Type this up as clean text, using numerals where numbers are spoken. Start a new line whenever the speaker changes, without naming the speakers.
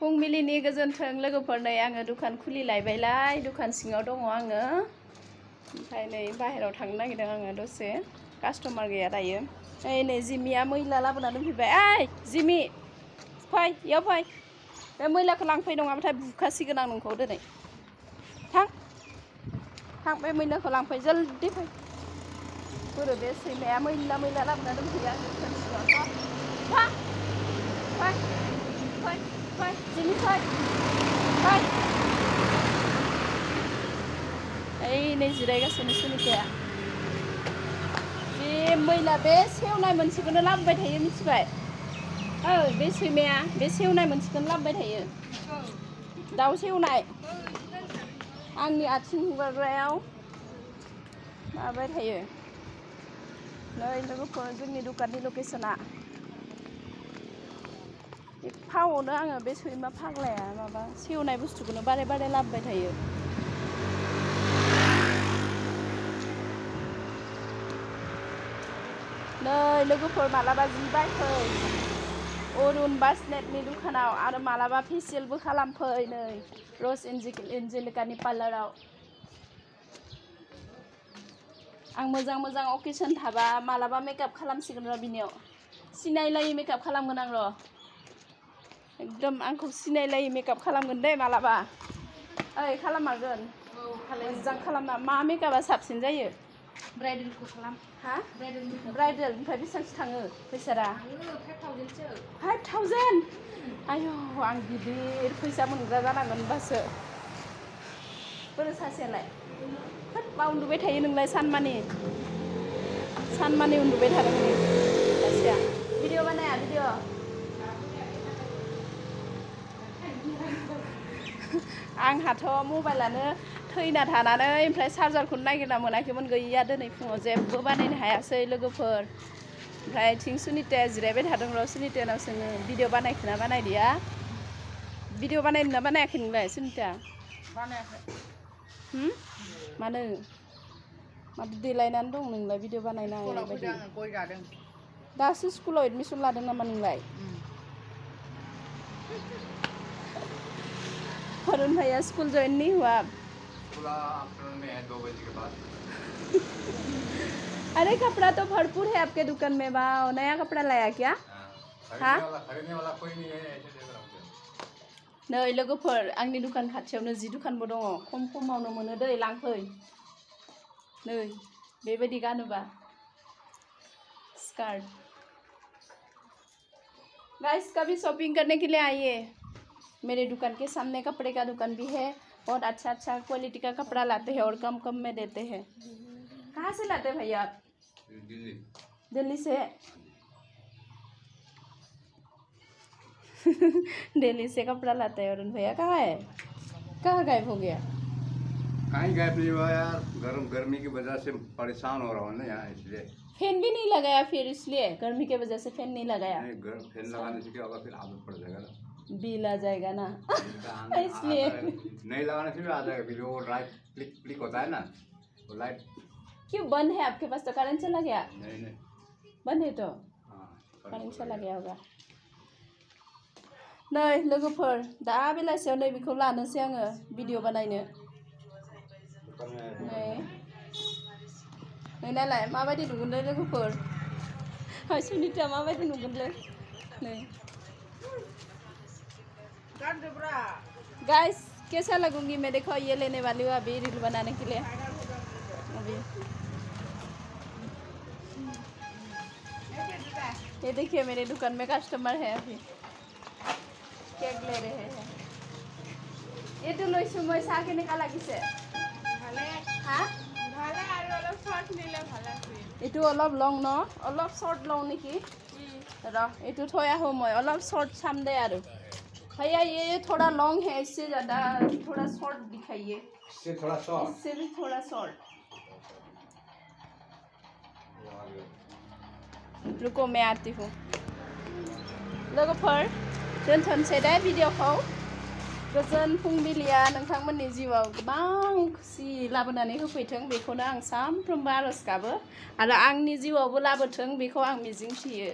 फुंबिलिनि गोजोन्थों लोगोफोर नै आङो दुखान खुलिलायबायलाय दुखान सिङाव दङ आङो ओमफ्राय नै बाहेरायाव थांनो नागिरदों आङो दसे कास्टमार गैया दायो नै जिमिया मैला लाबोना दोनफैबाय ओइ जिमि फै इयाव फै बे मैलाखौ लांफै नङाबाथाय बुखासिगोन आं नोंखौ दिनै थां बे मैलाखौ लांफै जल्दि फै बोरो बे सैमाया मैला लाबोना दोनफैयो आंनि दुखान सिङाव फै जिमि फै ओइ नै जिरायगासिनो सुनिताया बे मैला बे सेवनाय मोनसेखौनो लाबोबाय थायो मिथिबाय बे सैमाया बे सेवनाय मोनसेखौनो लाबोबाय थायो दाउ सेवनाय आंनि आथिं हुगारग्रायाव माबाय थायो नै लोगोफोर जोंनि दुकाननि लकेसना एफावनो आङो बे सैमा फाग्लाया माबा सेवनाय बुस्थुखौनो बारे बारे लाबोबाय थायो नै लोगोफोर मालाबा जि बायफै अरुण बासनेटनि दुकानाव आरो मालाबा फेसियेलबो खालामफै नै रस एन्जेलिकानि पार्लाराव आं मोजां अकेसन थाबा मालाबा मेकआप खालामसिगोन र' बिनियाव सिनायलायै मेकआप खालामगोन आं र' एकदम आंखौ सिनायलायै मेकआप खालामगोन दे मालाबा ओइ खालाममारगोन मोजां खालामना मा मेकआपा साबसिन जायो ब्राइडेलखौ खालाम हा ब्राइडेल ओमफ्राय बेसेबांसो थाङो फैसाया 5,000 आयौ आं गिदिर फैसा मोनग्रा जानांगोन होनबासो बोरो सासेयालाय मा उन्दुबाय थायो नोंलाय सानमानि उन्दुबाय थादों सासेया भिडिअ बानाया भिडिअ आंहाथ' मबाइलानो थैना थानानै ओमफ्राय चार्जारखौनो नागिरना मोनाखैमोन गैया दिनै फुङाव जेबो बानायनो हायासै लोगोफोर ओमफ्राय थिं सुनिताया जिरायबाय थादों र' सुनितानाव सोङो भिडिअ बानायखोना बानायदिया भिडिअ बानायनो ना बानायाखै नोंलाय सुनिता बानायाखै मानो माथो देलायनानै दं नोंलाय भिडिअ बानायनाय बायदि गय जादों दासो स्कुलाव एडमिसन लादों नामा नोंलाय अरुण भैया स्कूल ज्वाइन नहीं हुआ
आफ्टरनून में है 2 बजे के बाद
अरे कपड़ा तो भरपूर है आपके दुकान में वाह नया कपड़ा लाया क्या
खरीदने वाला कोई नहीं है ऐसे दे रहा हूं
नै लोगोफोर आंनि दुकान खाथियावनो जि दुकानबो दङ खमावनो मोनो दै लांफै नै बेबायदि गानोबा स्कार्ट गाइस कभी शॉपिंग करने के लिए आइए मेरे दुकान के सामने कपड़े का दुकान भी है बहुत अच्छा क्वालिटी का कपड़ा लाते हैं और कम में देते हैं कहाँ से लाते हैं भैया आप दिल्ली से दिल्ली से कपड़ा लाते हैं अरुण भैया कहाँ है कहाँ गायब हो गया
कहीं गायब नहीं हुआ यार गर्मी की वजह से परेशान हो रहा हूँ ना यहाँ इसलिए
फैन भी नहीं लगाया फिर इसलिए गर्मी की वजह से फैन नहीं लगाया
फैन लगाने से क्या होगा फिर आदत पड़ जाएगा ना
बिल आ जाएगा ना इसलिए
नहीं लगाने से भी आ जाएगा फिर वो लाइट क्लिक होता है ना वो लाइट
क्यों बंद है आपके पास तो करंट चला गया
नहीं
बंद है तो करंट चला गया होगा नै लोगोफोर दा बेलासियाव नै बेखौ लानोसै आङो भिडिअ बानायनो नै नोंनालाय माबायदि नुगोनलै लोगोफोर सुनिता माबायदि नुगोनलै नै गाइस कैसा लगूंगी मैं देखो ये लेने वाली हूँ अभी रील बनाने के लिए अभी ये देखिए मेरे दुकान में कस्टमर है अभी केक ले रहे हैं ये तो লৈছো মই চাহ কেনেকা লাগিছে ভালে হা ভালে আৰু অলপ শর্ট নিলে ভাল আছে এটো অলপ লং ন অলপ শর্ট লং নেকি ৰ এটো থৈ আহো মই অলপ শর্ট চাম দে আৰু भैया ये थोड़ा लॉन्ग है इससे ज़्यादा थोड़ा शॉर्ट दिखाइए
इससे भी
थोड़ा शॉर्ट रुको मैं आती हूँ लोगोफोर दोनथ'नोसै दे भिडिअखौ गोजोन फुंबिलिया नोंथांमोननि जिउआव गोबां खुसि लाबोनानै होफैथों बेखौनो आं सानफ्रोमबो आरज गाबो आरो आंनि जिउआवबो लाबोथों बेखौ आं मिजिंथियो